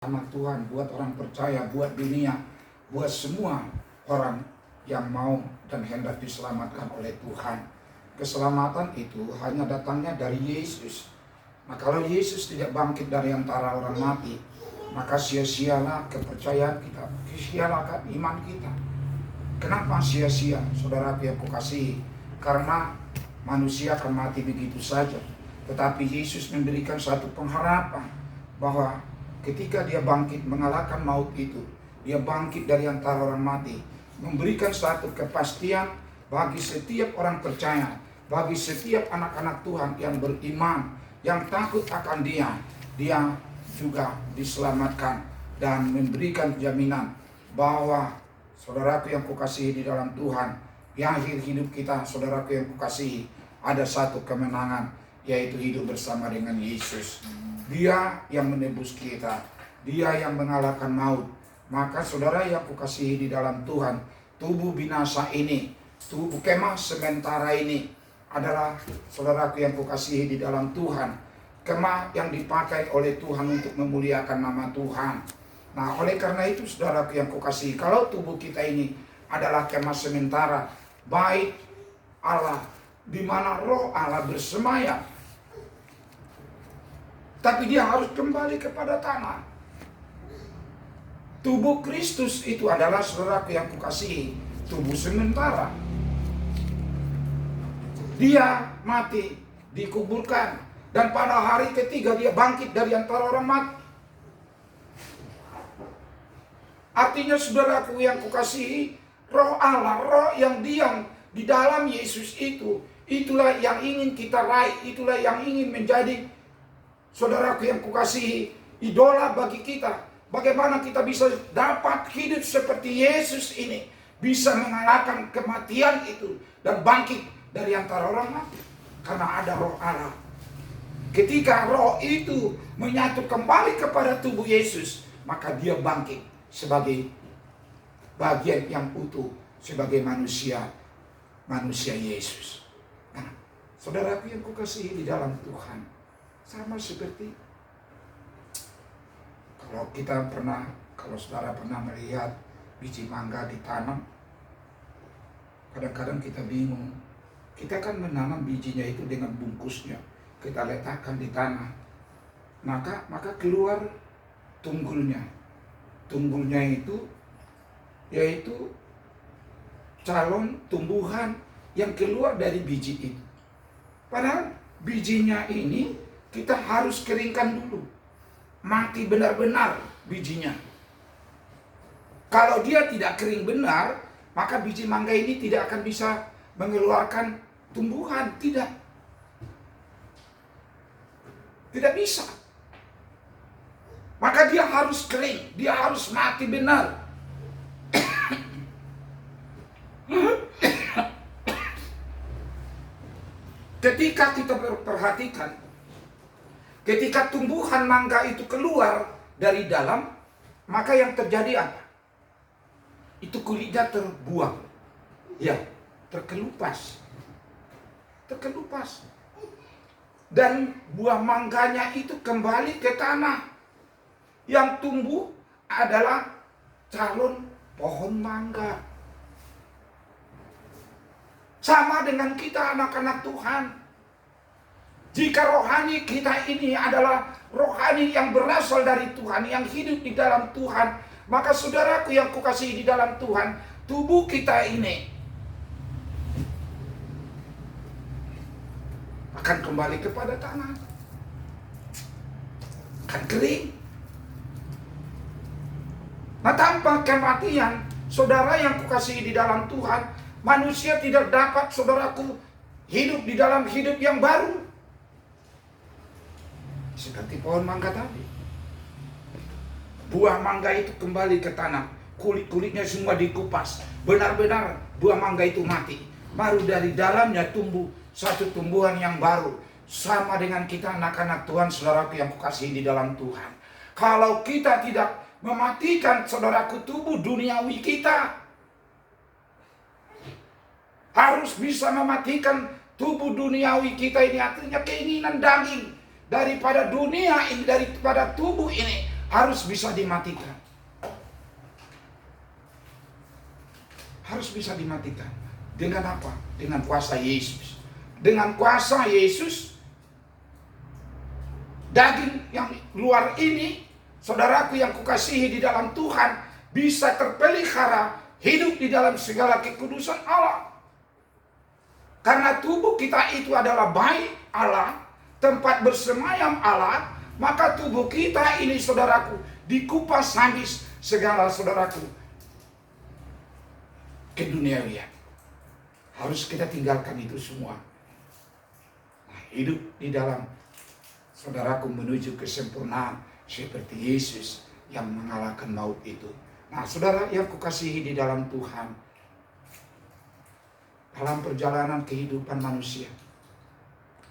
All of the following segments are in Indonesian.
Anak Tuhan, buat orang percaya, buat dunia, buat semua orang yang mau dan hendak diselamatkan oleh Tuhan. Keselamatan itu hanya datangnya dari Yesus. Nah, kalau Yesus tidak bangkit dari antara orang mati, maka sia-sialah kepercayaan kita, sia-sialah iman kita. Kenapa sia-sia, saudara yang kukasihi? Karena manusia akan mati begitu saja. Tetapi Yesus memberikan satu pengharapan bahwa ketika dia bangkit mengalahkan maut itu, dia bangkit dari antara orang mati, memberikan satu kepastian bagi setiap orang percaya, bagi setiap anak-anak Tuhan yang beriman, yang takut akan dia juga diselamatkan dan memberikan jaminan bahwa saudaraku yang kukasihi di dalam Tuhan, di akhir hidup kita, saudaraku yang kukasihi, ada satu kemenangan, yaitu hidup bersama dengan Yesus. Dia yang menebus kita, dia yang mengalahkan maut. Maka saudara yang kukasihi di dalam Tuhan, tubuh binasa ini, tubuh kemah sementara ini adalah saudaraku yang kukasihi di dalam Tuhan, kemah yang dipakai oleh Tuhan untuk memuliakan nama Tuhan. Nah, oleh karena itu saudaraku yang kukasihi, kalau tubuh kita ini adalah kemah sementara, bait Allah, di mana roh Allah bersemayam, tapi dia harus kembali kepada tanah. Tubuh Kristus itu adalah, saudaraku yang kukasihi, tubuh sementara. Dia mati, dikuburkan, dan pada hari ketiga dia bangkit dari antara orang mati. Artinya saudaraku yang kukasihi, roh Allah, roh yang diam di dalam Yesus itu, itulah yang ingin kita raih, itulah yang ingin menjadi, saudaraku yang kukasihi, idola bagi kita. Bagaimana kita bisa dapat hidup seperti Yesus ini, bisa mengalahkan kematian itu dan bangkit dari antara orang mati, karena ada roh Allah. Ketika roh itu menyatu kembali kepada tubuh Yesus, maka dia bangkit sebagai bagian yang utuh, sebagai manusia Yesus. Nah, saudaraku yang kukasihi di dalam Tuhan, sama seperti kalau saudara pernah melihat biji mangga ditanam, kadang-kadang kita bingung. Kita kan menanam bijinya itu dengan bungkusnya, kita letakkan di tanah, maka keluar tunggulnya. Tunggulnya itu yaitu calon tumbuhan yang keluar dari biji itu. Padahal bijinya ini kita harus keringkan dulu, mati benar-benar bijinya. Kalau dia tidak kering benar, maka biji mangga ini tidak akan bisa mengeluarkan tumbuhan. Tidak bisa. Maka dia harus kering, dia harus mati benar. Ketika kita perhatikan, ketika tumbuhan mangga itu keluar dari dalam, maka yang terjadi apa? Itu kulitnya terbuang. Ya, terkelupas. Dan buah mangganya itu kembali ke tanah. Yang tumbuh adalah calon pohon mangga. Sama dengan kita anak-anak Tuhan. Jika rohani kita ini adalah rohani yang berasal dari Tuhan, yang hidup di dalam Tuhan, maka saudaraku yang kukasihi di dalam Tuhan, tubuh kita ini akan kembali kepada tanah, akan kering. Nah, tanpa kematian, saudara yang kukasihi di dalam Tuhan, manusia tidak dapat, saudaraku, hidup di dalam hidup yang baru. Seperti pohon mangga tadi. Buah mangga itu kembali ke tanah. Kulit-kulitnya semua dikupas. Benar-benar buah mangga itu mati. Baru dari dalamnya tumbuh satu tumbuhan yang baru. Sama dengan kita anak-anak Tuhan, saudaraku yang kukasihi di dalam Tuhan. Kalau kita tidak mematikan, saudaraku, tubuh duniawi kita, harus bisa mematikan tubuh duniawi kita ini, artinya keinginan daging daripada dunia ini, daripada tubuh ini, harus bisa dimatikan. Harus bisa dimatikan. Dengan apa? Dengan kuasa Yesus. Dengan kuasa Yesus, daging yang luar ini, saudaraku yang kukasihi di dalam Tuhan, bisa terpelihara hidup di dalam segala kekudusan Allah. Karena tubuh kita itu adalah bait Allah, tempat bersemayam Allah, maka tubuh kita ini, saudaraku, dikupas habis segala, saudaraku, keduniawian. Harus kita tinggalkan itu semua. Nah, hidup di dalam, saudaraku, menuju kesempurnaan seperti Yesus yang mengalahkan maut itu. Nah, saudara yang kukasihi di dalam Tuhan, dalam perjalanan kehidupan manusia,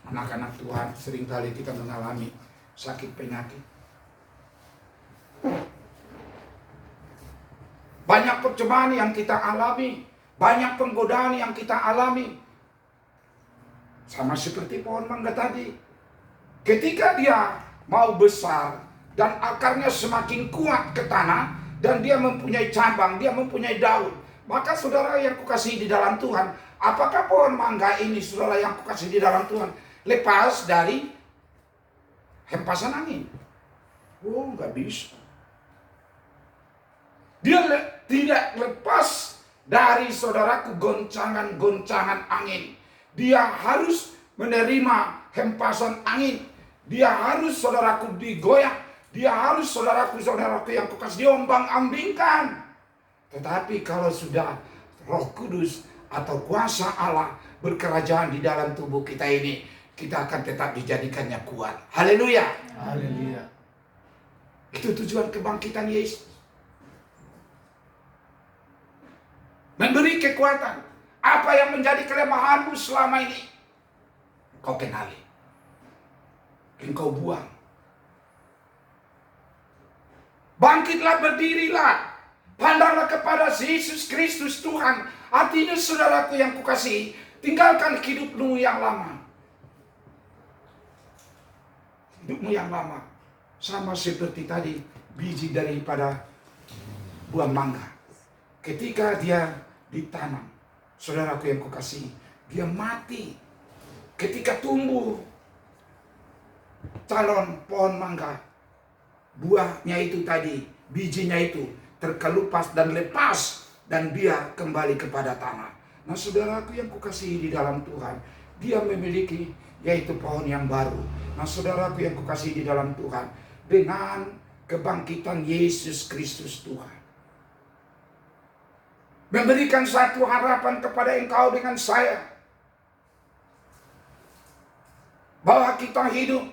anak-anak Tuhan, seringkali kita mengalami sakit penyakit. Banyak percobaan yang kita alami, banyak penggodaan yang kita alami. Sama seperti pohon mangga tadi. Ketika dia mau besar dan akarnya semakin kuat ke tanah dan dia mempunyai cabang, dia mempunyai daun, maka saudara yang kukasihi di dalam Tuhan, apakah pohon mangga ini, saudara yang kukasihi di dalam Tuhan, lepas dari hempasan angin? Oh, nggak bisa. Dia tidak lepas dari, saudaraku, goncangan-goncangan angin. Dia harus menerima hempasan angin. Dia harus, saudaraku, digoyah. Dia harus, saudaraku yang kukasihi, diombang-ambingkan. Tetapi kalau sudah Roh Kudus atau kuasa Allah berkerajaan di dalam tubuh kita ini, kita akan tetap dijadikannya kuat. Haleluya. Haleluya. Itu tujuan kebangkitan Yesus. Memberi kekuatan. Apa yang menjadi kelemahanmu selama ini, kau kenali. Engkau buang. Bangkitlah, berdirilah. Pandanglah kepada Yesus Kristus Tuhan. Artinya, saudaraku yang kukasihi, tinggalkan hidupmu yang lama. Hidupmu yang lama. Sama seperti tadi, biji daripada buah mangga. Ketika dia ditanam, saudaraku yang kukasihi, dia mati. Ketika tumbuh calon pohon mangga, buahnya itu tadi, bijinya itu terkelupas dan lepas, dan dia kembali kepada tanah. Nah, saudaraku yang kukasihi di dalam Tuhan, dia memiliki yaitu pohon yang baru. Nah, saudaraku yang kukasihi di dalam Tuhan, dengan kebangkitan Yesus Kristus Tuhan, memberikan satu harapan kepada engkau dengan saya, bahwa kita hidup,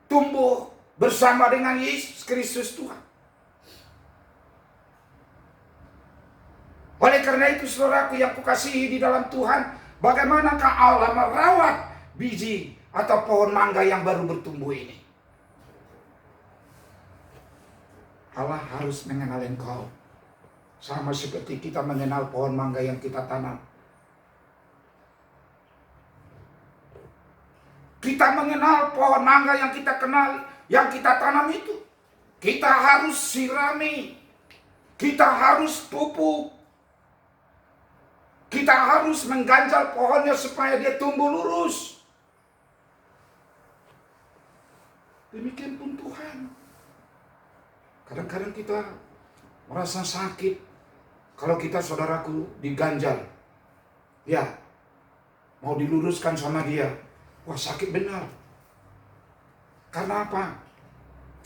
tumbuh bersama dengan Yesus Kristus Tuhan. Oleh karena itu, saudaraku yang kukasihi di dalam Tuhan, bagaimanakah Allah merawat biji atau pohon mangga yang baru bertumbuh ini? Allah harus mengenal engkau. Sama seperti kita mengenal pohon mangga yang kita tanam. Kita mengenal pohon mangga yang kita kenal, yang kita tanam itu. Kita harus sirami. Kita harus pupuk. Kita harus mengganjal pohonnya supaya dia tumbuh lurus. Demikian pun Tuhan. Kadang-kadang kita merasa sakit kalau kita, saudaraku, diganjal. Ya, mau diluruskan sama dia. Wah, sakit benar. Karena apa?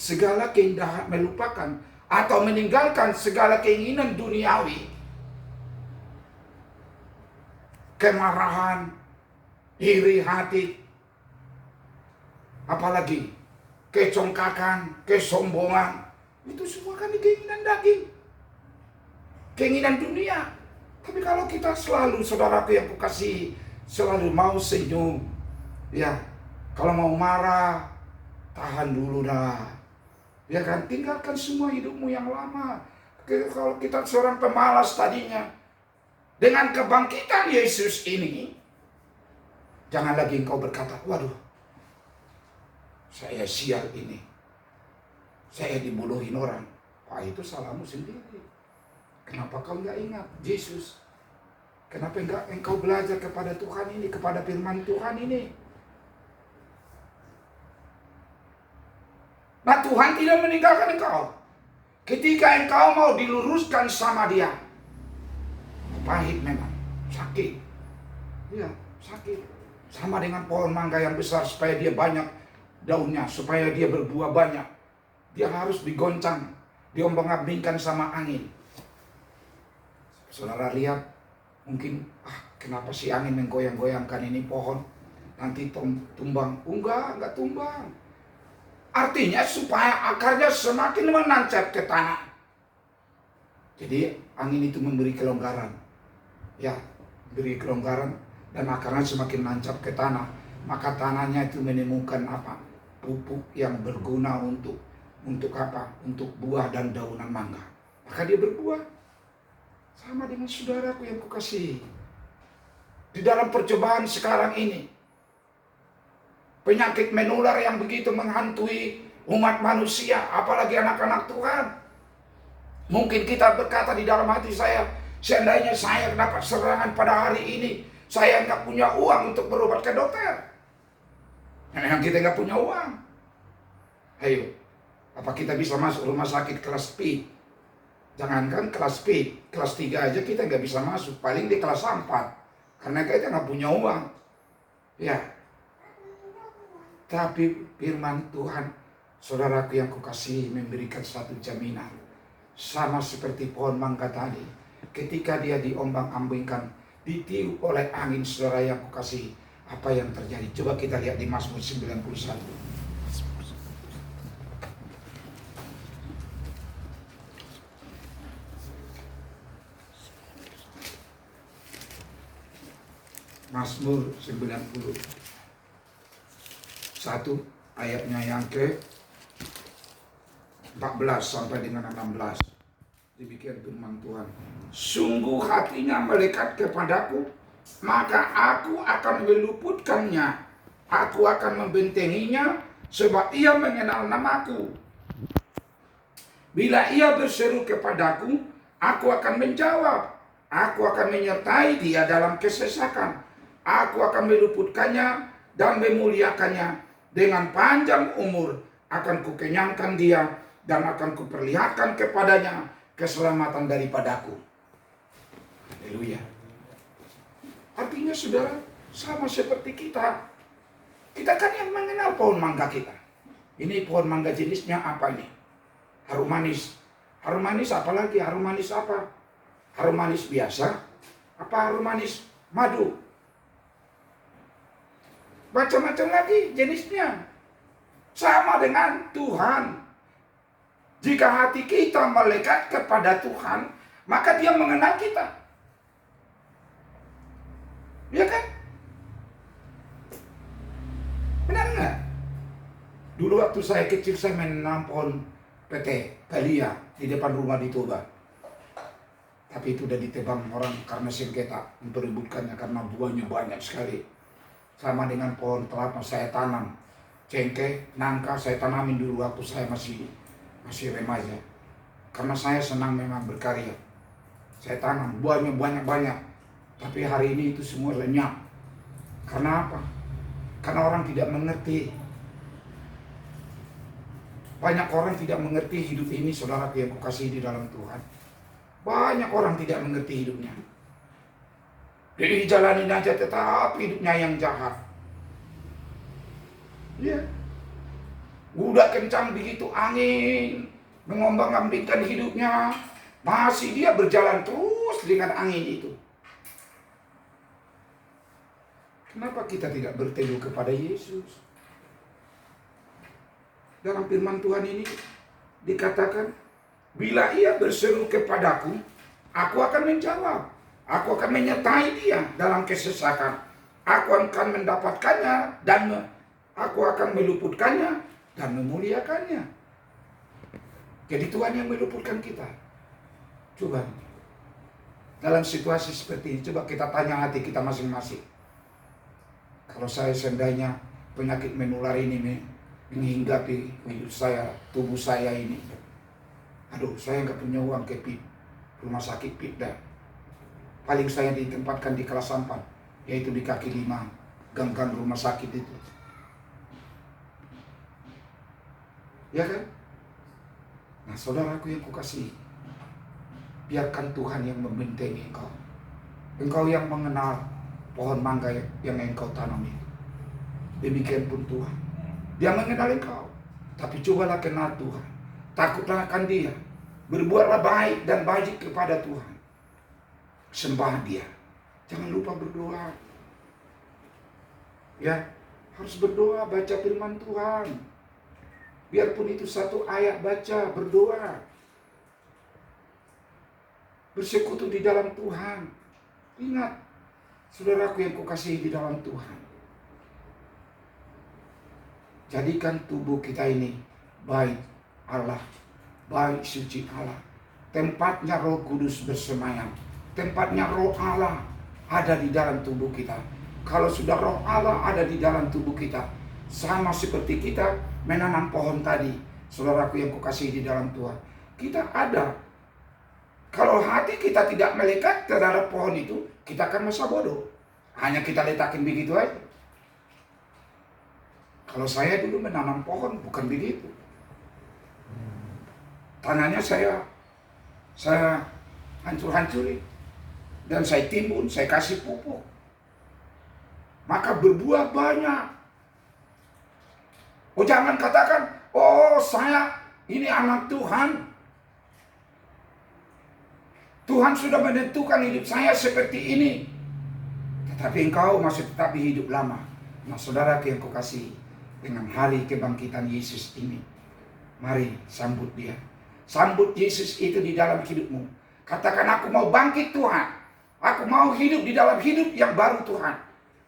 Segala keindahan, melupakan atau meninggalkan segala keinginan duniawi. Kemarahan, iri hati, apalagi kecongkakan, kesombongan, itu semua kan keinginan daging, keinginan dunia. Tapi kalau kita selalu, saudaraku yang kukasihi, selalu mau senyum, ya, kalau mau marah, tahan dulu dah, ya kan, tinggalkan semua hidupmu yang lama. Kalau kita seorang pemalas tadinya, dengan kebangkitan Yesus ini, jangan lagi engkau berkata, waduh, saya sial ini. saya dibodohin orang. Wah, itu salahmu sendiri. Kenapa kau nggak ingat Yesus? Kenapa enggak engkau belajar kepada Tuhan ini, kepada firman Tuhan ini? Nah, Tuhan tidak meninggalkan engkau. Ketika engkau mau diluruskan sama dia, pahit memang, sakit. Iya, sakit. Sama dengan pohon mangga yang besar, supaya dia banyak daunnya, supaya dia berbuah banyak. Dia harus digoncang, diombang-ambingkan sama angin. Saudara lihat, mungkin, kenapa sih angin menggoyang-goyangkan ini pohon? Nanti tumbang. Enggak tumbang. Artinya supaya akarnya semakin menancap ke tanah. Jadi angin itu memberi kelonggaran. Ya, beri kelonggaran dan akarnya semakin nancap ke tanah. Maka tanahnya itu menemukan apa? Pupuk yang berguna untuk apa? Untuk buah dan daunan mangga. Maka dia berbuah. Sama dengan saudaraku yang kukasihi. Di dalam percobaan sekarang ini, penyakit menular yang begitu menghantui umat manusia, apalagi anak-anak Tuhan. Mungkin kita berkata di dalam hati saya, seandainya saya dapat serangan pada hari ini, saya nggak punya uang untuk berobat ke dokter. Yang kita nggak punya uang. Ayo, apa kita bisa masuk rumah sakit kelas P? Jangankan kelas P, kelas 3 aja kita nggak bisa masuk. Paling di kelas 4. Karena kita nggak punya uang. Ya. Tapi firman Tuhan, saudaraku yang kukasihi, memberikan satu jaminan. Sama seperti pohon mangga tadi. Ketika dia diombang-ambingkan, ditiup oleh angin, saudara yang kukasihi, apa yang terjadi? Coba kita lihat di Mazmur 91. Mazmur 91 ayatnya yang ke 14 sampai dengan 16. Demikian firman Tuhan. Sungguh hatinya melekat kepadaku, maka aku akan meluputkannya. Aku akan membentenginya, sebab ia mengenal namaku. Bila ia berseru kepadaku, aku akan menjawab. Aku akan menyertai dia dalam kesesakan. Aku akan meluputkannya dan memuliakannya. Dengan panjang umur akan kukenyangkan dia dan akan kuperlihatkan kepadanya keselamatan daripadaku. Haleluya. Artinya saudara, sama seperti kita. Kita kan yang mengenal pohon mangga kita. Ini pohon mangga jenisnya apa ini? Harum manis. Harum manis apa lagi? Harum manis apa? Harum manis biasa? Apa harum manis madu? Macam-macam lagi jenisnya. Sama dengan Tuhan. Jika hati kita melekat kepada Tuhan, maka dia mengenal kita. Ya kan? Benar nggak? Dulu waktu saya kecil, saya menanam pohon PT Kalia di depan rumah di Toba. Tapi itu udah ditebang orang karena sengketa, memperebutkannya karena buahnya banyak sekali. Sama dengan pohon kelapa saya tanam, cengkeh, nangka saya tanamin dulu waktu saya masih remaja. Karena saya senang memang berkarya. Saya tanam, buahnya banyak-banyak. Tapi hari ini itu semua lenyap. Karena apa? Karena orang tidak mengerti. Banyak orang tidak mengerti hidup ini, saudara yang kukasihi di dalam Tuhan. Banyak orang tidak mengerti hidupnya. Jadi dijalanin aja tetap hidupnya yang jahat. Ya. Udah kencang begitu angin mengombang-ambingkan hidupnya, masih dia berjalan terus dengan angin itu. Kenapa kita tidak berteduh kepada Yesus? Dalam firman Tuhan ini dikatakan, bila ia berseru kepadaku, aku akan menjawab. Aku akan menyertai dia dalam kesesakan. Aku akan mendapatkannya dan aku akan meluputkannya dan memuliakannya. Jadi Tuhan yang meluputkan kita. Coba dalam situasi seperti ini, coba kita tanya hati kita masing-masing. Kalau saya seandainya penyakit menular ini menghinggapi hidup saya, tubuh saya ini. Aduh, saya nggak punya uang ke PIP, rumah sakit PIP dah. Paling saya ditempatkan di kelas 4, yaitu di kaki 5, gang-gang rumah sakit itu. Ya kan? Nah, saudaraku yang kukasihi, biarkan Tuhan yang membentengi engkau. Engkau yang mengenal pohon mangga yang engkau tanam itu. Demikian pun Tuhan. Dia mengenal engkau. Tapi cobalah kenal Tuhan. Takutlah akan Dia. Berbuatlah baik dan baik kepada Tuhan. Sembah Dia. Jangan lupa berdoa. Ya, harus berdoa, baca firman Tuhan. Biarpun itu satu ayat, baca, berdoa. Bersekutu di dalam Tuhan. Ingat, saudaraku yang kukasihi di dalam Tuhan. Jadikan tubuh kita ini baik Allah, baik suci Allah. Tempatnya Roh Kudus bersemayam. Tempatnya Roh Allah ada di dalam tubuh kita. Kalau sudah Roh Allah ada di dalam tubuh kita, sama seperti kita menanam pohon tadi, saudaraku yang kukasihi di dalam Tuhan. Kita ada. Kalau hati kita tidak melekat terhadap pohon itu, kita akan masa bodoh. Hanya kita letakin begitu aja. Kalau saya dulu menanam pohon bukan begitu. Tanahnya saya hancur-hancurin. Dan saya timbun, saya kasih pupuk. Maka berbuah banyak. Oh, jangan katakan, oh saya ini anak Tuhan. Tuhan sudah menentukan hidup saya seperti ini. Tetapi engkau masih tetap hidup lama. Nah, saudara yang kukasihi, dengan hari kebangkitan Yesus ini, mari sambut Dia. Sambut Yesus itu di dalam hidupmu. Katakan, aku mau bangkit Tuhan. Aku mau hidup di dalam hidup yang baru Tuhan.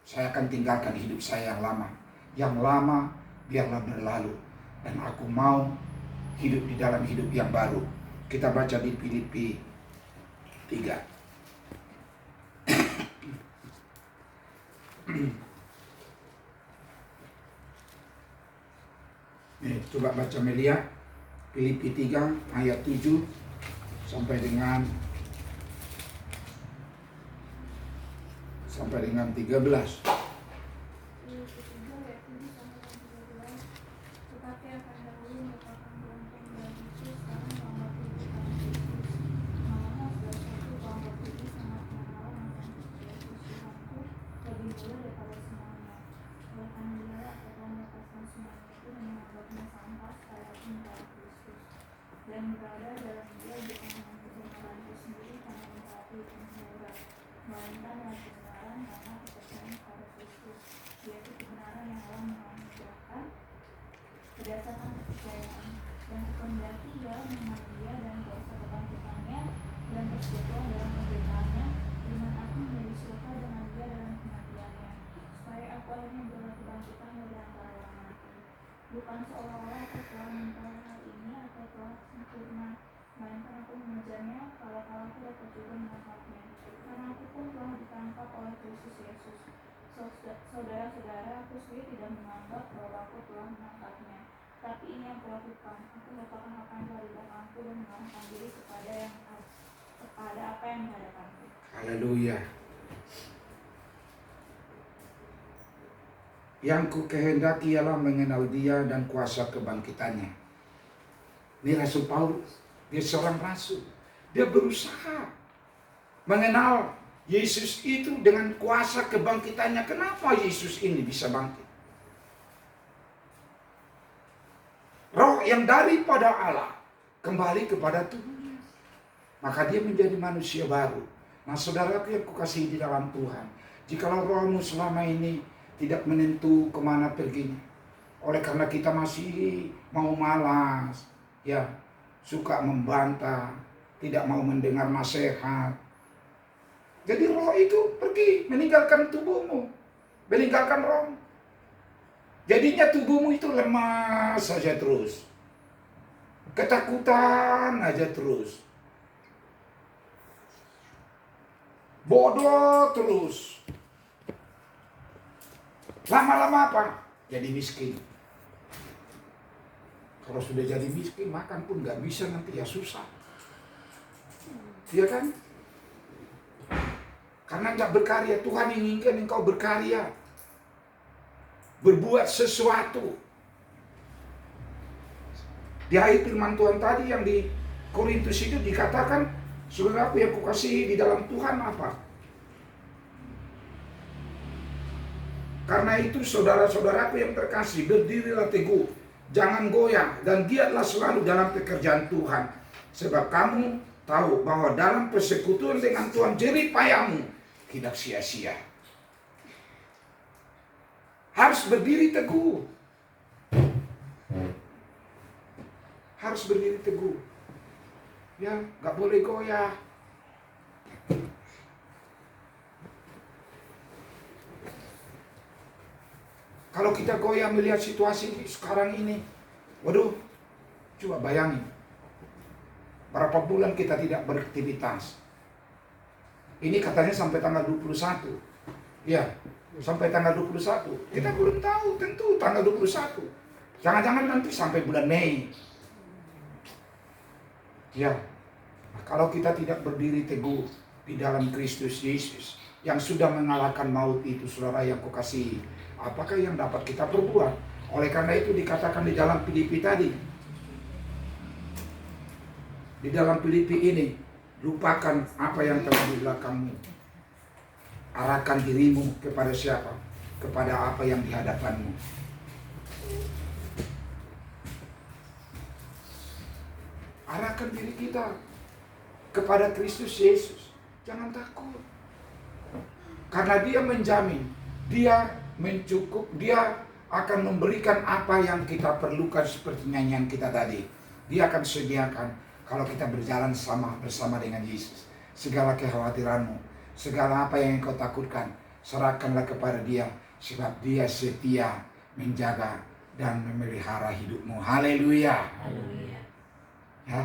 Saya akan tinggalkan hidup saya yang lama. Yang lama biarlah berlalu. Dan aku mau hidup di dalam hidup yang baru. Kita baca di Filipi 3. Nih, coba baca Melia. Filipi 3 ayat 7 sampai dengan 13. Dan berada dalam Dia bukan dengan kebenaranku sendiri karena mentaati kebenaran, melainkan dengan kebenaran karena kepercayaan pada Kristus, yaitu kebenaran yang Allah menganugerahkan berdasarkan kepercayaan. Dan kehendaki Ia mengenal Dia dan kuasa kebangkitannya dan bersekutu dalam penderitaannya, dengan aku menjadi serupa dengan Dia dalam kematiannya, supaya aku akhirnya beroleh kebangkitan dari antara orang mati. Bukan seolah-olah aku telah mengetahui hal ini atau telah sempurna, melainkan aku mengejarnya kalau aku dapat juga menangkapnya. Karena aku pun telah ditangkap oleh Kristus Yesus. Saudara-saudara, aku sendiri tidak menganggap bahwa aku telah menangkapnya. Tapi ini yang kulakukan, aku melupakan apa yang telah di belakangku dan mengarahkan diri kepada apa yang di hadapanku. Haleluya. Yang ku kehendaki ialah mengenal Dia dan kuasa kebangkitannya. Ini Rasul Paulus, dia seorang rasul. Dia berusaha mengenal Yesus itu dengan kuasa kebangkitannya. Kenapa Yesus ini bisa bangkit? Roh yang daripada Allah kembali kepada tubuhnya. Maka dia menjadi manusia baru. Nah, saudaraku yang kukasihi di dalam Tuhan, jikalau rohmu selama ini tidak menentu kemana perginya, oleh karena kita masih mau malas, ya, suka membantah, tidak mau mendengar nasihat, jadi roh itu pergi meninggalkan tubuhmu, meninggalkan roh. Jadinya tubuhmu itu lemah saja terus, ketakutan aja terus, bodoh terus. Lama-lama apa? Jadi miskin. Kalau sudah jadi miskin, makan pun nggak bisa, nanti ya susah. Iya kan? Karena nggak berkarya. Tuhan inginkan engkau berkarya, berbuat sesuatu. Di ayat firman Tuhan tadi yang di Korintus itu dikatakan, saudaraku yang kukasihi di dalam Tuhan apa? Karena itu saudara-saudaraku yang terkasih, berdirilah teguh, jangan goyah, dan giatlah selalu dalam pekerjaan Tuhan. Sebab kamu tahu bahwa dalam persekutuan dengan Tuhan jerih payahmu tidak sia-sia. Harus berdiri teguh. Harus berdiri teguh. Ya, nggak boleh goyah. Kalau kita goyah melihat situasi sekarang ini, waduh, coba bayangin. Berapa bulan kita tidak beraktivitas. Ini katanya sampai tanggal 21. Ya, sampai tanggal 21. Kita belum tahu tentu tanggal 21. Jangan-jangan nanti sampai bulan Mei. Ya, nah, kalau kita tidak berdiri teguh di dalam Kristus Yesus yang sudah mengalahkan maut itu, saudara yang kukasihi, apakah yang dapat kita perbuat? Oleh karena itu dikatakan di dalam Filipi tadi, di dalam Filipi ini, lupakan apa yang telah di belakangmu, arahkan dirimu kepada siapa? Kepada apa yang di hadapanmu. Arahkan diri kita kepada Kristus Yesus. Jangan takut. Karena Dia menjamin, Dia mencukup, Dia akan memberikan apa yang kita perlukan seperti nyanyian kita tadi. Dia akan sediakan kalau kita berjalan bersama dengan Yesus. Segala kekhawatiranmu, segala apa yang engkau takutkan, serahkanlah kepada Dia, sebab Dia setia menjaga dan memelihara hidupmu. Haleluya. Haleluya. Ya,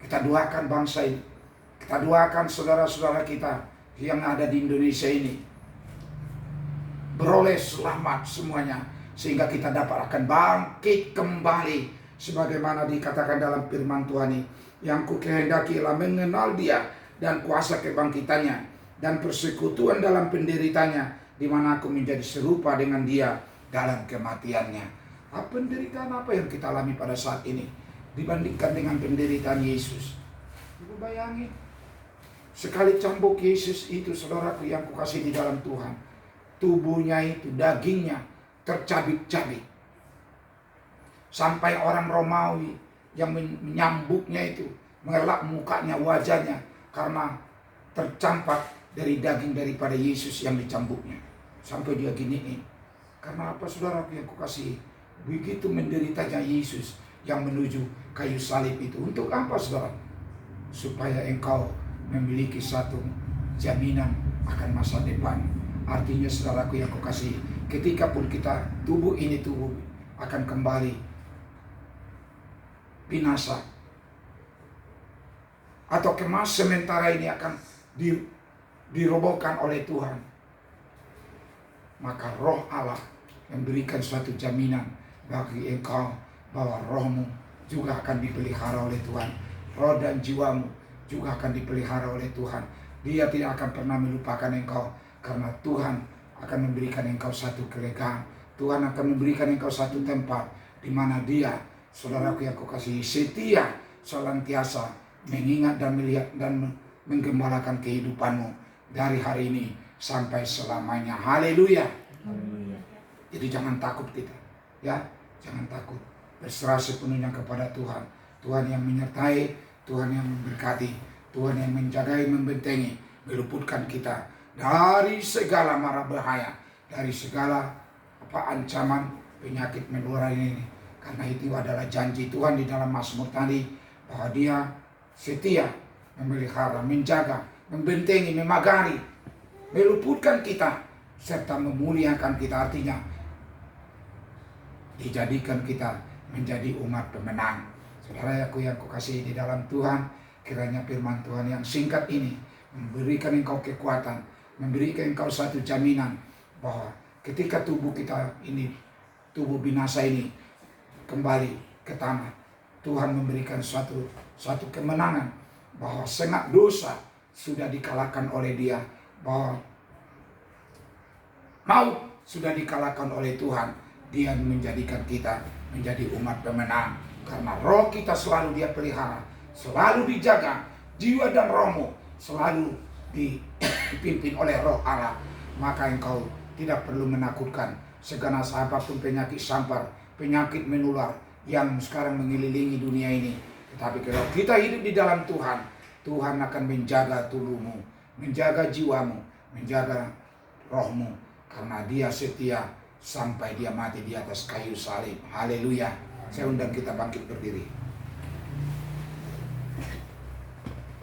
kita doakan bangsa ini, kita doakan saudara-saudara kita yang ada di Indonesia ini beroleh selamat semuanya, sehingga kita dapat akan bangkit kembali sebagaimana dikatakan dalam firman Tuhan ini, yang kukehendaki ialah mengenal Dia dan kuasa kebangkitannya dan persekutuan dalam penderitanya, di mana aku menjadi serupa dengan Dia dalam kematiannya. Penderitaan apa yang kita alami pada saat ini dibandingkan dengan penderitaan Yesus? Ibu bayangin, sekali cambuk Yesus itu, saudaraku yang kukasih di dalam Tuhan, tubuhnya itu, dagingnya tercabik-cabik. Sampai orang Romawi yang menyambuknya itu mengelak mukanya, wajahnya, karena tercampak dari daging daripada Yesus yang dicambuknya. Sampai dia giniin. Karena apa, saudaraku yang kukasih? Begitu menderitanya Yesus yang menuju kayu salib itu. Untuk apa, saudara? Supaya engkau memiliki satu jaminan akan masa depan. Artinya, saudaraku yang kukasih, ketika pun kita tubuh ini akan kembali binasa, atau kemas sementara ini akan dirobohkan oleh Tuhan, maka Roh Allah memberikan suatu jaminan bagi engkau bahwa rohmu juga akan dipelihara oleh Tuhan. Roh dan jiwamu juga akan dipelihara oleh Tuhan. Dia tidak akan pernah melupakan engkau, karena Tuhan akan memberikan engkau satu kelegaan. Tuhan akan memberikan engkau satu tempat di mana Dia, saudaraku yang kukasihi, setia senantiasa mengingat dan melihat dan menggembalakan kehidupanmu dari hari ini sampai selamanya. Haleluya. Jadi jangan takut kita, ya, jangan takut. Berserah sepenuhnya kepada Tuhan. Tuhan yang menyertai, Tuhan yang memberkati, Tuhan yang menjagai, membentengi, meluputkan kita dari segala mara bahaya, dari segala ancaman penyakit menular ini. Karena itu adalah janji Tuhan di dalam Mazmur tadi, bahwa Dia setia memelihara, menjaga, membentengi, memagari, meluputkan kita, serta memuliakan kita. Artinya dijadikan kita menjadi umat pemenang. Saudara aku yang kukasihi di dalam Tuhan, kiranya firman Tuhan yang singkat ini memberikan engkau kekuatan, memberikan engkau satu jaminan bahwa ketika tubuh kita ini, tubuh binasa ini, kembali ke tanah. Tuhan memberikan suatu kemenangan bahwa sengat dosa sudah dikalahkan oleh Dia, bahwa maut sudah dikalahkan oleh Tuhan. Dia menjadikan kita menjadi umat pemenang karena roh kita selalu Dia pelihara, selalu dijaga, jiwa dan rohmu selalu dipimpin oleh Roh Allah. Maka engkau tidak perlu menakutkan seganas apapun penyakit sampar, penyakit menular yang sekarang mengelilingi dunia ini. Tetapi kalau kita hidup di dalam Tuhan, Tuhan akan menjaga tubuhmu, menjaga jiwamu, menjaga rohmu, karena Dia setia sampai Dia mati di atas kayu salib. Haleluya. Saya undang kita bangkit berdiri.